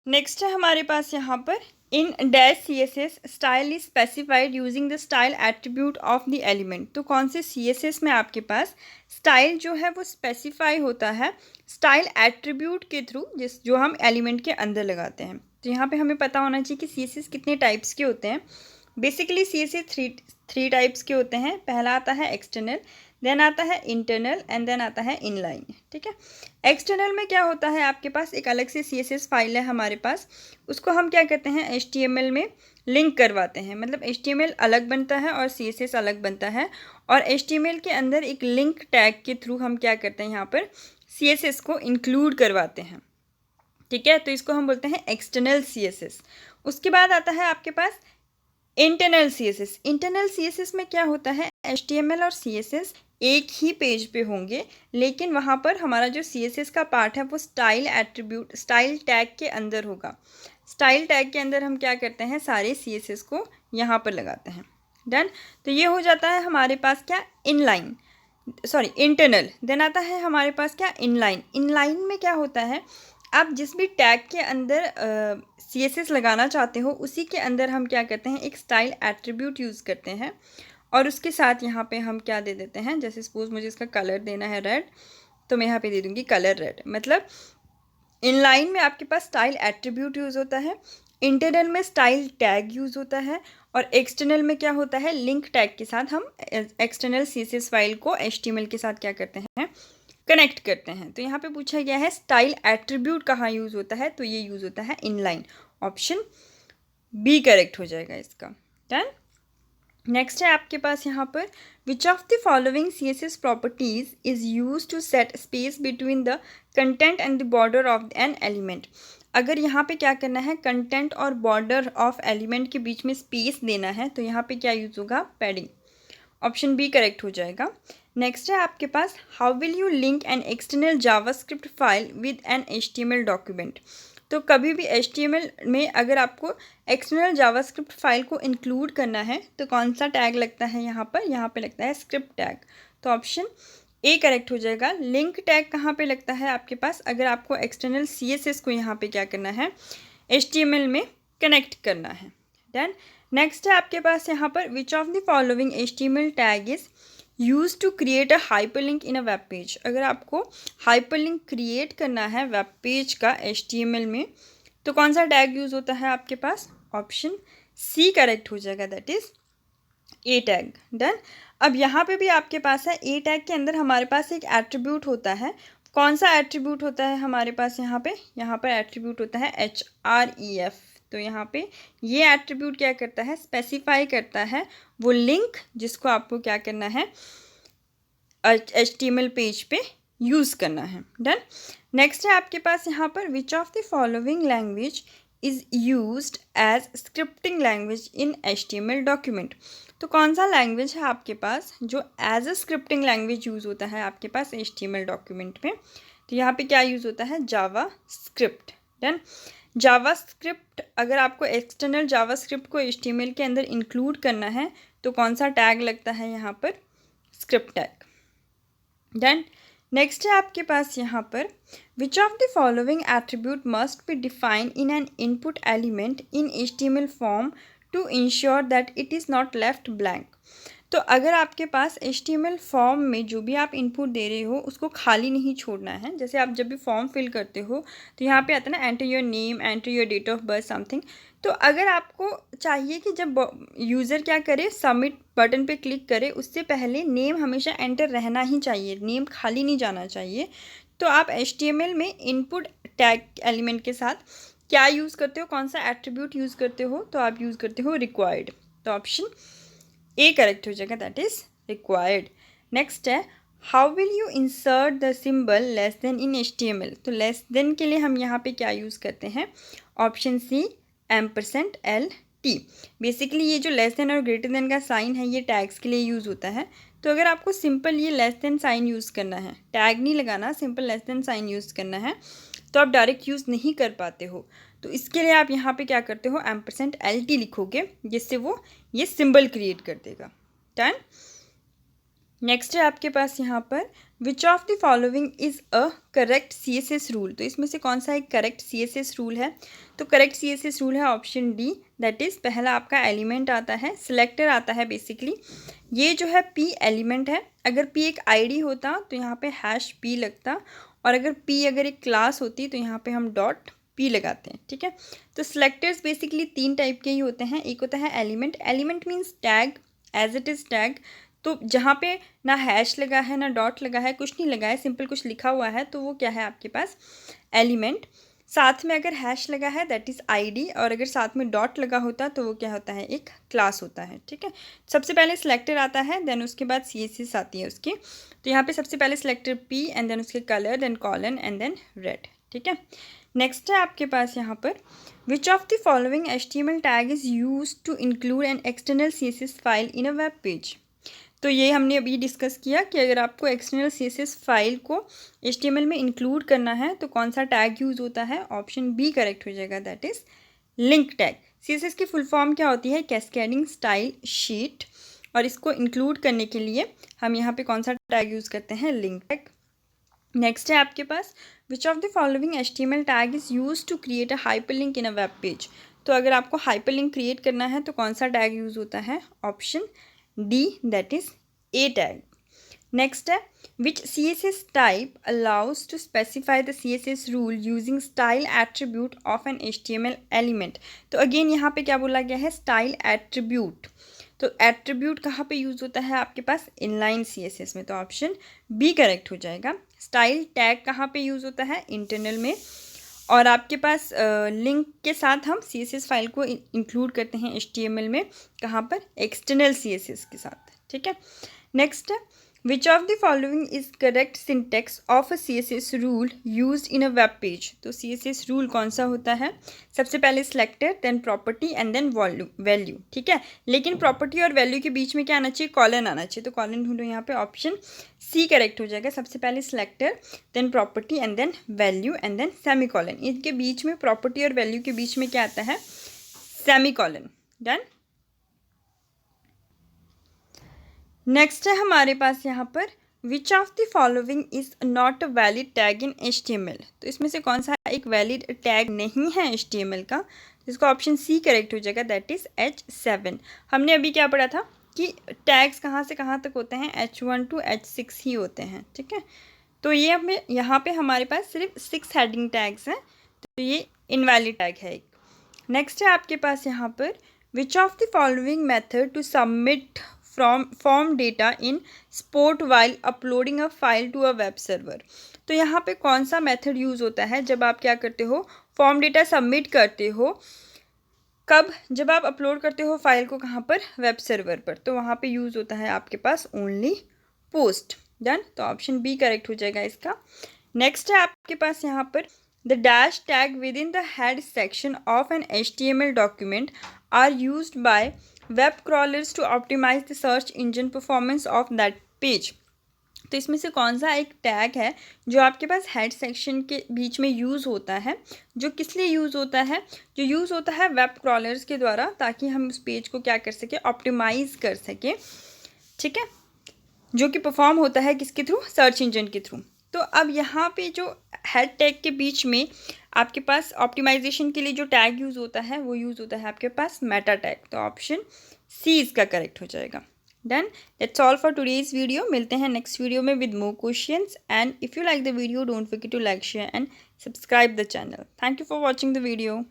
Next है हमारे पास यहाँ पर in dash C S S style is specified using the style attribute of the element. तो कौन से सी एस एस में आपके पास स्टाइल जो है वो स्पेसिफाई होता है स्टाइल एट्रीब्यूट के थ्रू, जो हम एलिमेंट के अंदर लगाते हैं। तो यहाँ पे हमें पता होना चाहिए कि सी एस एस कितने टाइप्स के होते हैं। Basically C S S three types के होते हैं। पहला आता है एक्सटर्नल, देन आता है इंटरनल एंड देन आता है इनलाइन। ठीक है, एक्सटर्नल में क्या होता है, आपके पास एक अलग से CSS फाइल है हमारे पास, उसको हम क्या करते हैं HTML में लिंक करवाते हैं। मतलब HTML अलग बनता है और CSS अलग बनता है, और HTML के अंदर एक लिंक टैग के थ्रू हम क्या करते हैं, यहाँ पर CSS को इंक्लूड करवाते हैं। ठीक है, तो इसको हम बोलते हैं एक्सटर्नल CSS। उसके बाद आता है आपके पास इंटरनल CSS। इंटरनल CSS में क्या होता है, HTML और CSS एक ही पेज पे होंगे, लेकिन वहाँ पर हमारा जो CSS का पार्ट है वो स्टाइल एट्रीब्यूट स्टाइल टैग के अंदर होगा। स्टाइल टैग के अंदर हम क्या करते हैं, सारे CSS को यहाँ पर लगाते हैं। डन। तो ये हो जाता है हमारे पास क्या, इनलाइन, सॉरी इंटरनल। देन आता है हमारे पास क्या, इनलाइन। इनलाइन में क्या होता है, आप जिस भी टैग के अंदर CSS लगाना चाहते हो उसी के अंदर हम क्या करते हैं, एक स्टाइल एट्रीब्यूट यूज़ करते हैं, और उसके साथ यहाँ पे हम क्या दे देते हैं, जैसे सपोज मुझे इसका कलर देना है रेड, तो मैं यहाँ पे दे दूँगी कलर रेड। मतलब इनलाइन में आपके पास स्टाइल एट्रीब्यूट यूज़ होता है, इंटरनल में स्टाइल टैग यूज़ होता है, और एक्सटर्नल में क्या होता है, लिंक टैग के साथ हम एक्सटर्नल CSS फाइल को HTML के साथ क्या करते हैं, कनेक्ट करते हैं। तो यहाँ पे पूछा गया है स्टाइल एट्रीब्यूट कहाँ यूज़ होता है, तो ये यूज़ होता है इनलाइन। ऑप्शन बी करेक्ट हो जाएगा इसका। डन। नेक्स्ट है आपके पास यहाँ पर which of the following CSS properties is use to set space between the content and the border of an element. अगर यहाँ पे क्या करना है, कंटेंट और बॉर्डर ऑफ एलिमेंट के बीच में स्पेस देना है, तो यहाँ पे क्या यूज़ होगा, पैडिंग। ऑप्शन बी करेक्ट हो जाएगा। नेक्स्ट है आपके पास how will you link an external JavaScript file with an HTML document. तो कभी भी HTML में अगर आपको एक्सटर्नल जावास्क्रिप्ट फाइल को इंक्लूड करना है तो कौन सा टैग लगता है, यहाँ पर लगता है स्क्रिप्ट टैग। तो ऑप्शन ए करेक्ट हो जाएगा। लिंक टैग कहाँ पे लगता है आपके पास, अगर आपको एक्सटर्नल CSS को यहाँ पे क्या करना है, HTML में कनेक्ट करना है। डन। नेक्स्ट है आपके पास यहाँ पर which of the following HTML tag is use to create a hyperlink in a web page. अगर आपको हाइपरलिंक क्रिएट करना है वेब पेज का HTML में, तो कौन सा टैग यूज़ होता है आपके पास, ऑप्शन सी करेक्ट हो जाएगा, that is a tag. Done. अब यहाँ पे भी आपके पास है ए टैग के अंदर हमारे पास एक एट्रीब्यूट होता है। कौन सा एट्रीब्यूट होता है हमारे पास, यहाँ पर एट्रीब्यूट होता है href। तो यहाँ पे ये एट्रीब्यूट क्या करता है, स्पेसिफाई करता है वो लिंक जिसको आपको क्या करना है, HTML पेज पे यूज़ करना है। डन। नेक्स्ट है आपके पास यहाँ पर which of the following language is used as scripting language in HTML document. तो कौन सा लैंग्वेज है आपके पास जो as a scripting language use होता है आपके पास HTML डॉक्यूमेंट में। तो यहाँ पे क्या यूज़ होता है, जावा स्क्रिप्ट। डन। जावा स्क्रिप्ट, अगर आपको एक्सटर्नल जावा स्क्रिप्ट को HTML के अंदर इंक्लूड करना है तो कौन सा टैग लगता है यहाँ पर, स्क्रिप्ट टैग। डन। नेक्स्ट है आपके पास यहाँ पर which of the following attribute must be define in an input element in HTML form to ensure that it is not left blank. तो अगर आपके पास HTML फॉर्म में जो भी आप इनपुट दे रहे हो उसको खाली नहीं छोड़ना है। जैसे आप जब भी फॉर्म फिल करते हो तो यहाँ पे आता है ना, enter your name, enter your date of birth, something. तो अगर आपको चाहिए कि जब यूज़र क्या करे, सबमिट बटन पे क्लिक करे, उससे पहले नेम हमेशा एंटर रहना ही चाहिए, नेम खाली नहीं जाना चाहिए। तो आप HTML में इनपुट टैग एलिमेंट के साथ क्या यूज़ करते हो, कौन सा एट्रीब्यूट यूज़ करते हो, तो आप यूज़ करते हो रिक्वायर्ड। तो ऑप्शन ए करेक्ट हो जाएगा, दैट इज रिक्वायर्ड। नेक्स्ट है how will you insert the symbol less then in HTML। तो लेस देन के लिए हम यहाँ पे क्या यूज़ करते हैं, ऑप्शन सी %LT। बेसिकली ये जो लेस देन और ग्रेटर देन का साइन है ये टैग्स के लिए यूज़ होता है। तो अगर आपको सिंपल ये लेस देन साइन यूज़ करना है, टैग नहीं लगाना, simple less than sign use करना है, तो आप डायरेक्ट यूज़ नहीं कर पाते हो। तो इसके लिए आप यहाँ पे क्या करते हो, %LT लिखोगे, जिससे वो ये सिंबल क्रिएट कर देगा। डन। नेक्स्ट है आपके पास यहाँ पर which of the following is a correct CSS rule. तो इसमें से कौन सा एक करेक्ट CSS रूल है? तो करेक्ट CSS रूल है ऑप्शन डी, दैट इज़ पहला आपका एलिमेंट आता है, सिलेक्टर आता है बेसिकली। ये जो है P एलिमेंट है, अगर P एक ID होता तो यहाँ पे #P लगता, और अगर P अगर एक क्लास होती तो यहाँ पे हम .P लगाते हैं, ठीक है। तो सिलेक्टर्स बेसिकली 3 टाइप के ही होते हैं। एक होता है element, element means tag, as it is tag. तो जहाँ पे ना हैश लगा है ना डॉट लगा है, कुछ नहीं लगा है, सिंपल कुछ लिखा हुआ है, तो वो क्या है आपके पास एलिमेंट। साथ में अगर हैश लगा है दैट इज़ ID, और अगर साथ में डॉट लगा होता तो वो क्या होता है, एक क्लास होता है, ठीक है। सबसे पहले सिलेक्टर आता है, देन उसके बाद CSS आती है उसकी। तो यहाँ पे सबसे पहले सिलेक्टर P एंड देन उसके colour, then colon and then red, ठीक है। नेक्स्ट है आपके पास यहाँ पर which of the following HTML tag is use to include an external CSS file in a web page. तो ये हमने अभी डिस्कस किया कि अगर आपको एक्सटर्नल CSS फाइल को HTML में इंक्लूड करना है तो कौन सा टैग यूज़ होता है, ऑप्शन बी करेक्ट हो जाएगा, that is link tag. CSS की फुल फॉर्म क्या होती है, कैस्केडिंग स्टाइल शीट, और इसको इंक्लूड करने के लिए हम यहाँ पे कौन सा टैग यूज़ करते हैं, लिंक टैग। नेक्स्ट है आपके पास which of the following HTML tag is use to create a hyperlink in a web page. तो अगर आपको हाइपरलिंक क्रिएट करना है तो कौन सा टैग यूज़ होता है, option D, that is A tag. Next है which CSS type allows to specify the CSS rule using style attribute of an HTML element. तो अगेन यहाँ पे क्या बोला गया है, स्टाइल एट्रीब्यूट। तो एट्रीब्यूट कहाँ पे यूज़ होता है आपके पास, इनलाइन CSS में, तो ऑप्शन बी करेक्ट हो जाएगा। स्टाइल टैग कहाँ पे यूज़ होता है, इंटरनल में, और आपके पास लिंक के साथ हम CSS फाइल को इंक्लूड करते हैं HTML में, कहाँ पर, एक्सटर्नल CSS के साथ, ठीक है। नेक्स्ट है which of the following is correct syntax of a CSS rule used in a web page. तो CSS रूल कौन सा होता है, सबसे पहले selector, then property and then value, ठीक है। लेकिन प्रॉपर्टी और वैल्यू के बीच में क्या आना चाहिए, कॉलन आना चाहिए, तो कॉलन ढूंढो यहाँ पे, ऑप्शन सी करेक्ट हो जाएगा। सबसे पहले selector, then property and then value and then semicolon. इनके बीच में, प्रॉपर्टी और वैल्यू के बीच में क्या आता है, सेमी कॉलन। डन। नेक्स्ट है हमारे पास यहाँ पर which of the following is not a valid tag in HTML। तो इसमें से कौन सा एक वैलिड टैग नहीं है HTML का, इसका ऑप्शन सी करेक्ट हो जाएगा, दैट इज़ H7। हमने अभी क्या पढ़ा था कि टैग्स कहाँ से कहाँ तक होते हैं, H1 to H6 ही होते हैं, ठीक है। तो ये हमें यहाँ पे हमारे पास सिर्फ 6 हेडिंग टैग्स हैं, तो ये इनवैलिड टैग है एक। नेक्स्ट है आपके पास यहाँ पर which of the following method to submit form data in support while uploading a file to a web server. तो यहाँ पे कौन सा मेथड यूज़ होता है जब आप क्या करते हो, फॉर्म डेटा सबमिट करते हो, कब, जब आप अपलोड करते हो फाइल को, कहाँ पर, वेब सर्वर पर, तो वहाँ पे यूज़ होता है आपके पास ओनली पोस्ट। डन, तो ऑप्शन बी करेक्ट हो जाएगा इसका। नेक्स्ट है आपके पास यहाँ पर the dash tag within the head section of an HTML document are used by web crawlers to optimize the search engine performance of that page. तो इसमें से कौन सा एक टैग है जो आपके पास हेड सेक्शन के बीच में यूज़ होता है, जो किस लिए यूज़ होता है, जो यूज़ होता है वेब क्रॉलर्स के द्वारा, ताकि हम उस पेज को क्या कर सके, ऑप्टिमाइज़ कर सके, ठीक है, जो कि परफॉर्म होता है किसके थ्रू, सर्च इंजन के थ्रू। तो अब यहाँ पे जो हेड टैग के बीच में आपके पास ऑप्टिमाइजेशन के लिए जो टैग यूज़ होता है वो यूज़ होता है आपके पास मेटा टैग, तो ऑप्शन सी इसका करेक्ट हो जाएगा। Done, that's all for today's video. मिलते हैं नेक्स्ट वीडियो में with more questions, and if you like the video don't forget to like, share and subscribe the channel. Thank you for watching the video.